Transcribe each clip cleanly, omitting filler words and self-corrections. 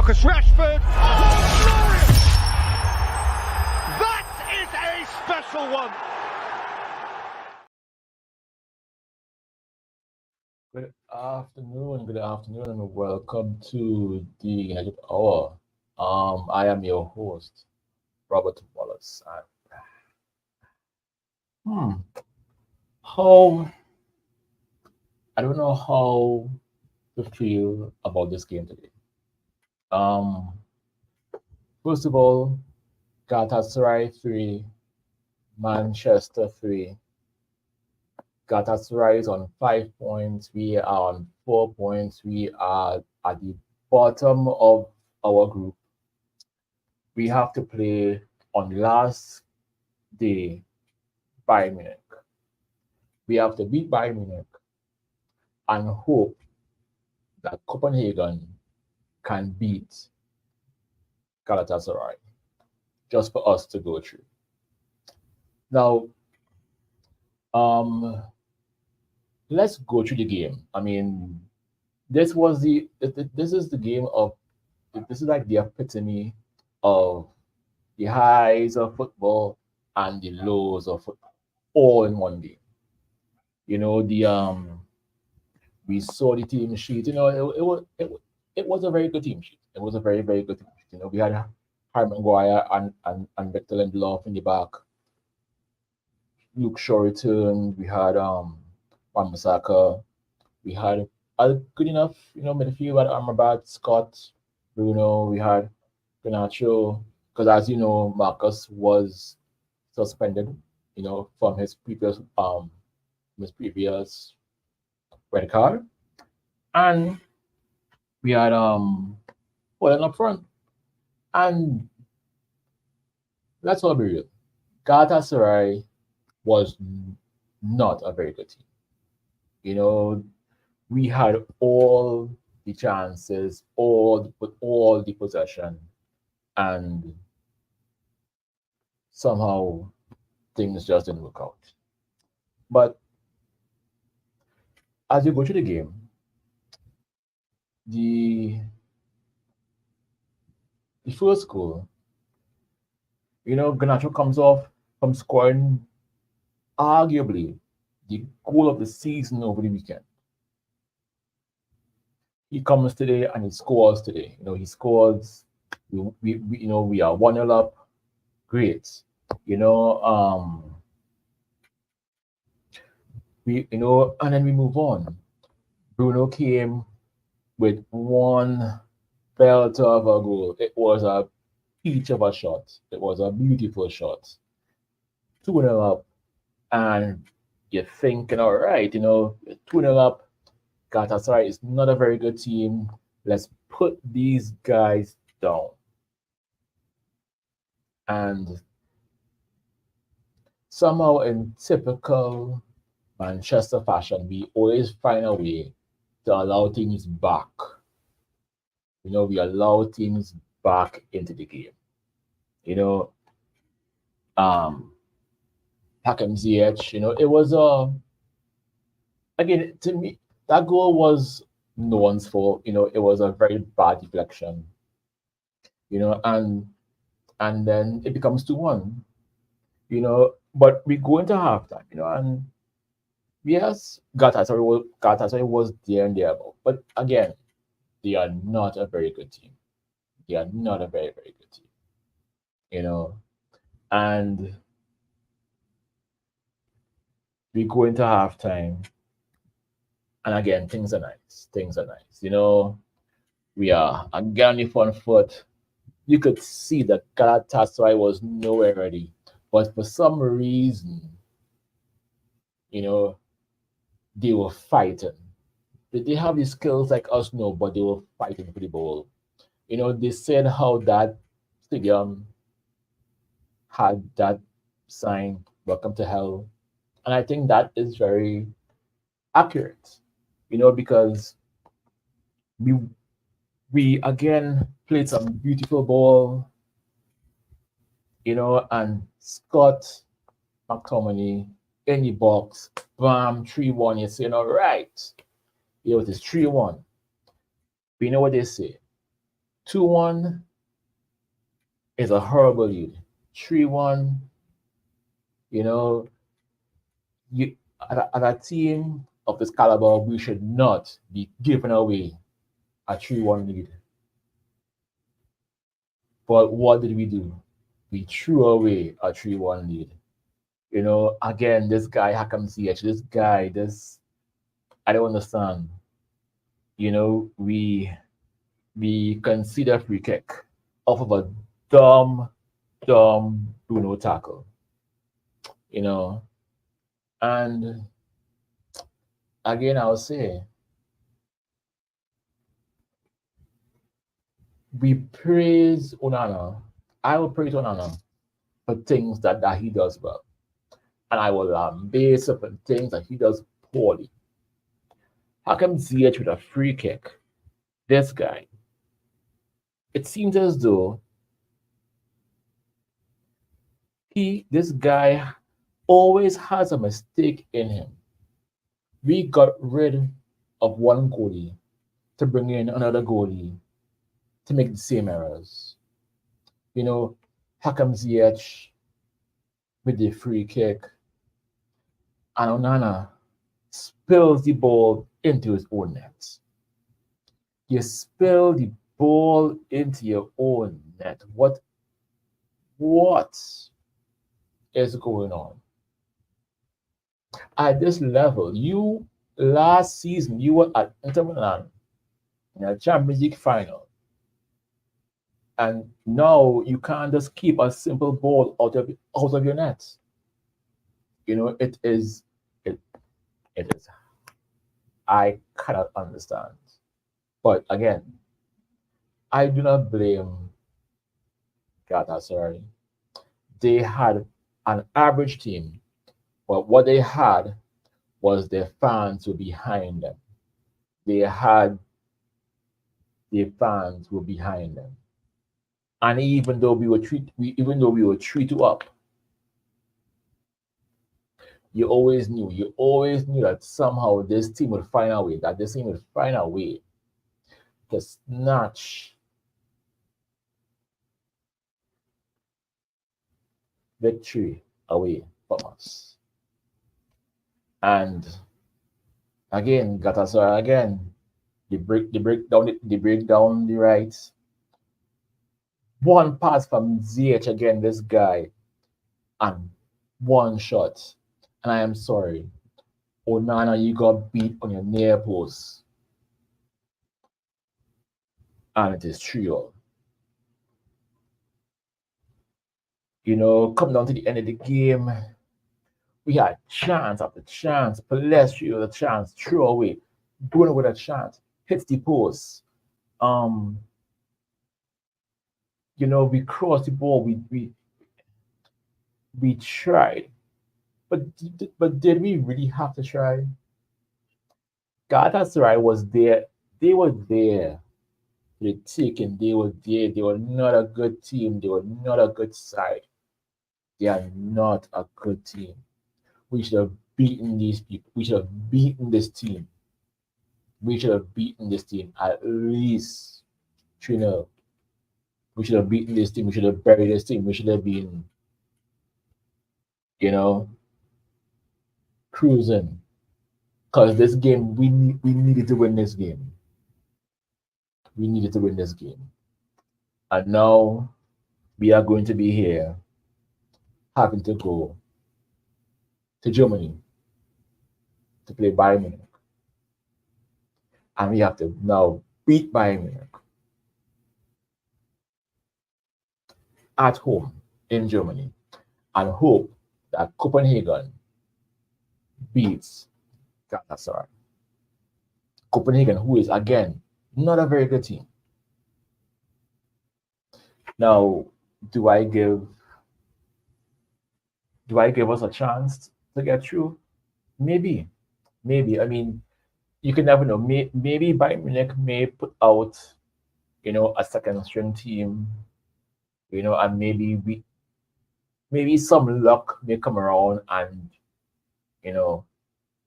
Marcus Rashford. Oh, glorious! That is a special one. Good afternoon, and welcome to the United Hour. I am your host, Robert Wallace. Hmm, how I don't know how to feel about this game today. Um, First of all, Galatasaray 3, Manchester 3. Galatasaray is on 5 points. We are on 4 points. We are at the bottom of our group. We have to play on last day Bayern Munich. We have to beat Bayern Munich and hope that Copenhagen can beat Galatasaray just for us to go through. Now, um, let's go through the game. I mean, this is the game of this is like the epitome of the highs of football and the lows of football all in one game. You know, we saw the team sheet. You know, it was a very good team sheet. It was a very good team sheet. You know, we had Harry Maguire and Victor Lindelof in the back. Luke Shaw returned. We had Wan Bissaka. We had a good enough, midfield. We had Amrabat, Scott, Bruno. We had Garnacho. Because as you know, Marcus was suspended. From his previous red card, and we had Holland up front. And let's all be real, Galatasaray was not a very good team. We had all the chances, all the possession, and somehow things just didn't work out. But as you go through the game, the the first goal, Garnacho comes off from scoring arguably the goal of the season over the weekend. He comes today and he scores today. He scores. We are 1-0 up. Great. You know, and then we move on. Bruno came with one belt of a goal. It was a peach of a shot. It was a beautiful shot. 2-0 up, and you're thinking, all right, 2-0 up. Galatasaray is not a very good team. Let's put these guys down. And somehow, in typical Manchester fashion, we always find a way to allow teams back. We allow teams back into the game. Um, Hakim Ziyech, it was again, to me, that goal was no one's fault. It was a very bad deflection. And then it becomes 2-1. But we go into halftime. And yes, Galatasaray was there and there, but again, they are not a very good team. They are not a very good team. And we go into halftime, and again, things are nice. Things are nice. We are again on the front foot. You could see that Galatasaray was nowhere ready, but for some reason, they were fighting. Did they have the skills like us? No, but they were fighting for the ball. They said how that stadium had that sign, "Welcome to Hell," and I think that is very accurate. Because we we again played some beautiful ball, and Scott McTominay in the box, bam, 3-1. You're saying, all right, it is 3-1. But you know what they say? 2-1 is a horrible lead. 3-1, you know, you as a team of this caliber, we should not be giving away a 3-1 lead. But what did we do? We threw away a 3-1 lead. Again, this guy, Hakam CH, this guy, I don't understand. We consider free kick off of a dumb Bruno tackle. And again, I'll say, we praise Onana. I will praise Onana for things that he does well. And I will base upon things that he does poorly. How come ZH with a free kick? This guy. It seems as though this guy always has a mistake in him. We got rid of one goalie to bring in another goalie to make the same errors. Hakam Ziyech with the free kick, and Onana spills the ball into his own net. You spill the ball into your own net. What is going on? At this level, last season you were at Inter Milan in a Champions League final, and now you can't just keep a simple ball out of your net. It is. I cannot understand. But again, I do not blame Galatasaray. They had an average team, but what they had was their fans were behind them. Their fans were behind them. And even though we were 3-2 up, you always knew that somehow this team would find a way, to snatch victory away from us. And again, Galatasaray they break down the right. One pass from ZH again, this guy, and one shot. And I am sorry, Onana, you got beat on your near post. And it is 3-all. Come down to the end of the game, we had chance after chance. Palestri with a chance, throw away. Bruno with a chance, hits the post. We crossed the ball. We tried, but did we really have to try? Galatasaray was there. They were there. They taken. They were there. They were not a good team. They were not a good side. They are not a good team. We should have beaten these people. We should have beaten this team. We should have beaten this team at least 3-0. We should have beaten this team. We should have buried this team. We should have been, cruising. Because this game, we needed to win this game. We needed to win this game. And now we are going to be here having to go to Germany to play Bayern Munich. And we have to now beat Bayern Munich at home in Germany and hope that Copenhagen beats Galatasaray. Copenhagen, who is again not a very good team. Now, do I give us a chance to get through? Maybe. I mean, you can never know. Maybe Bayern Munich may put out, a second string team, and maybe some luck may come around and,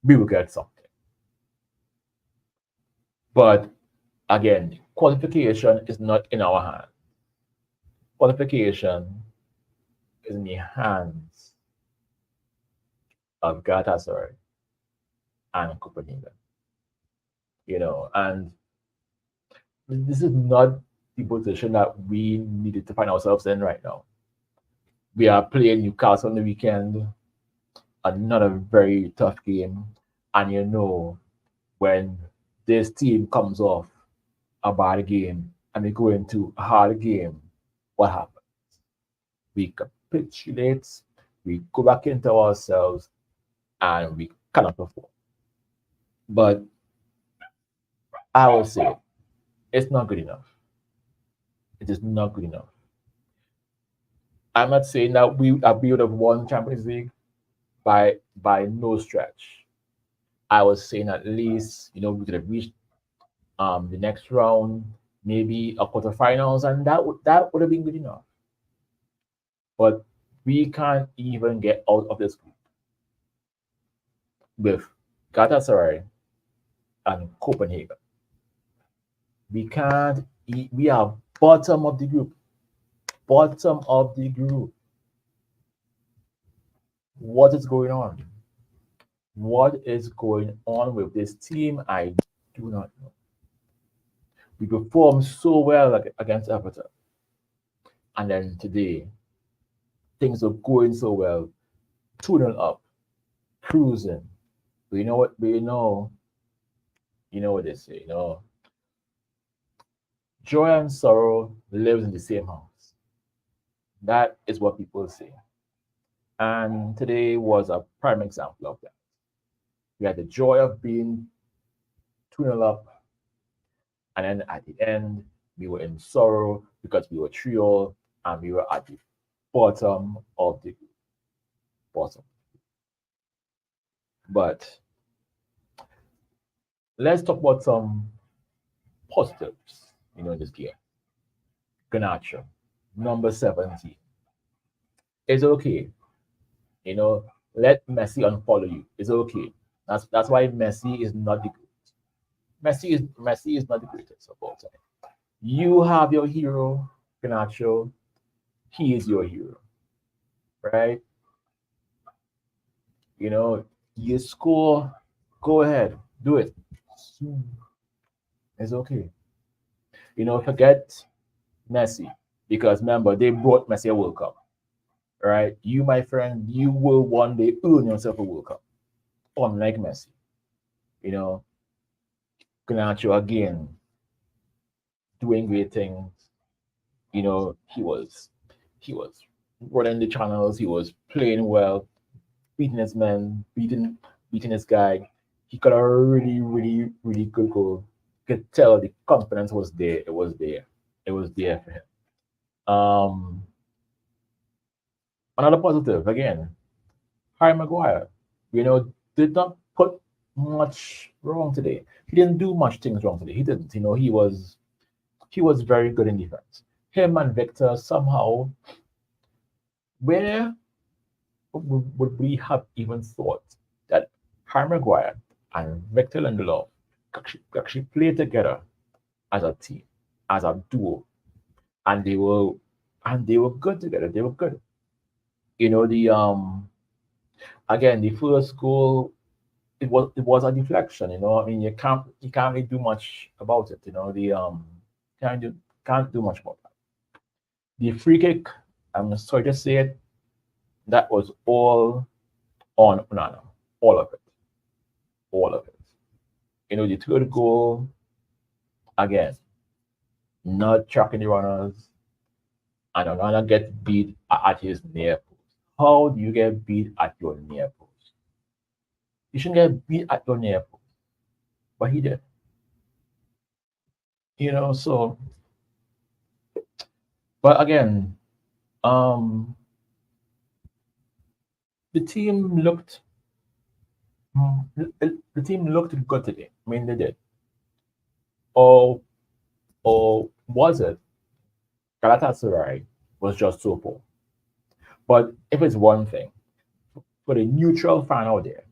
we will get something. But Again, qualification is not in our hands. Qualification is in the hands of Galatasaray and Copenhagen. And this is not the position that we needed to find ourselves in right now. We are playing Newcastle on the weekend, another very tough game. And when this team comes off a bad game and we go into a hard game, what happens? We capitulate, we go back into ourselves, and we cannot perform. But I will say it's not good enough. It is not good enough. I'm not saying that we would have won Champions League by no stretch. I was saying at least we could have reached the next round, maybe a quarterfinals, and that would have been good enough. But we can't even get out of this group with Galatasaray and Copenhagen. We can't. We are bottom of the group. Bottom of the group. What is going on? What is going on with this team? I do not know. We performed so well against Everton. And then today, things are going so well. 2-0 up, cruising. But you know what? But you know what they say, joy and sorrow lives in the same house. That is what people say. And today was a prime example of that. We had the joy of being 2-0 up, and then at the end, we were in sorrow because we were 3-0 and we were at the bottom of the bottom. But let's talk about some positives, in this game. Garnacho, number 17. It's okay. Let Messi unfollow you. It's okay. That's why Messi is not the greatest. Messi is not the greatest of all time. You have your hero, Garnacho. He is your hero, right? You score, go ahead, do it. It's okay. Forget Messi, because remember, they brought Messi a World Cup, right? You, my friend, you will one day earn yourself a World Cup, unlike Messi. Garnacho again doing great things. He was running the channels. He was playing well, beating his men, beating his guy. He got a really, really, really good goal. You could tell the confidence was there. It was there. It was there for him. Another positive again, Harry Maguire. Did not put much wrong today. He didn't do much things wrong today. He didn't. He was very good in defense. Him and Victor somehow. Where would we have even thought that Harry Maguire and Victor Lindelof actually play together as a team, as a duo, and they were good together. They were good. The again, the first goal, it was a deflection. You can't really do much about it. Can't do much about that. The free kick, I'm sorry to say it, that was all on Onana. All of it. All of it. The third goal, again, not tracking the runners, and Onana gets beat at his near post. How do you get beat at your near post? You shouldn't get beat at your near post, but he did. So, but again, the team looked good today. I mean, they did. Or was it Galatasaray was just so poor? But if it's one thing, for the neutral fan out there,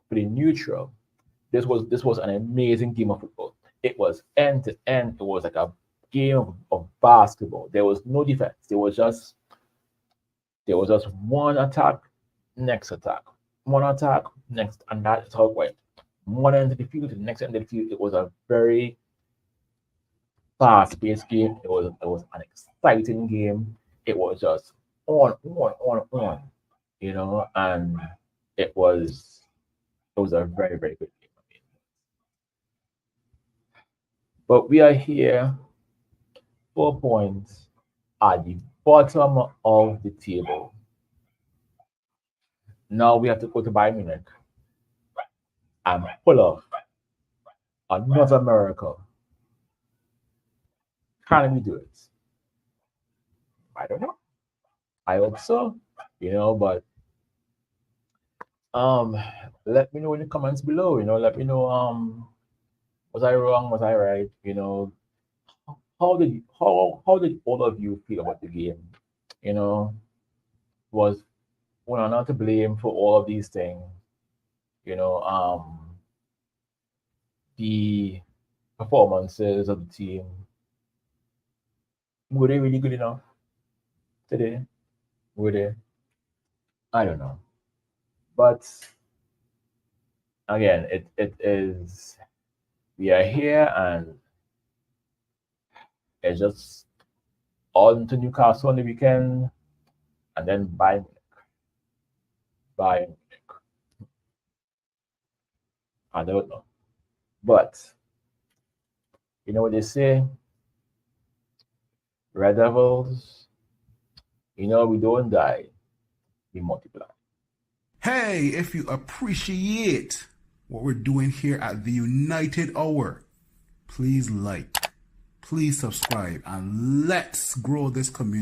this was an amazing game of football. it was end to end. It was like a game of basketball. There was no defense. There was just one attack, next attack, one attack, next, and that's how it went. One end of the field to the next end of the field. It was a very fast-paced game. It was an exciting game. It was just on, and it was a very, very good game. But we are here 4 points at the bottom of the table. Now we have to go to Bayern Munich and pull off another miracle. Can we do it? I don't know. I hope so. But let me know in the comments below. Let me know was I wrong? Was I right? How did all of you feel about the game? Was one not to blame for all of these things? The performances of the team, were they really good enough today? Were they? I don't know. But again, it is, we are here, and it's just on to Newcastle on the weekend, and then Bayern Munich. I don't know. But you know what they say? Red Devils, we don't die, we multiply. Hey, if you appreciate what we're doing here at the United Hour, please like, please subscribe, and let's grow this community.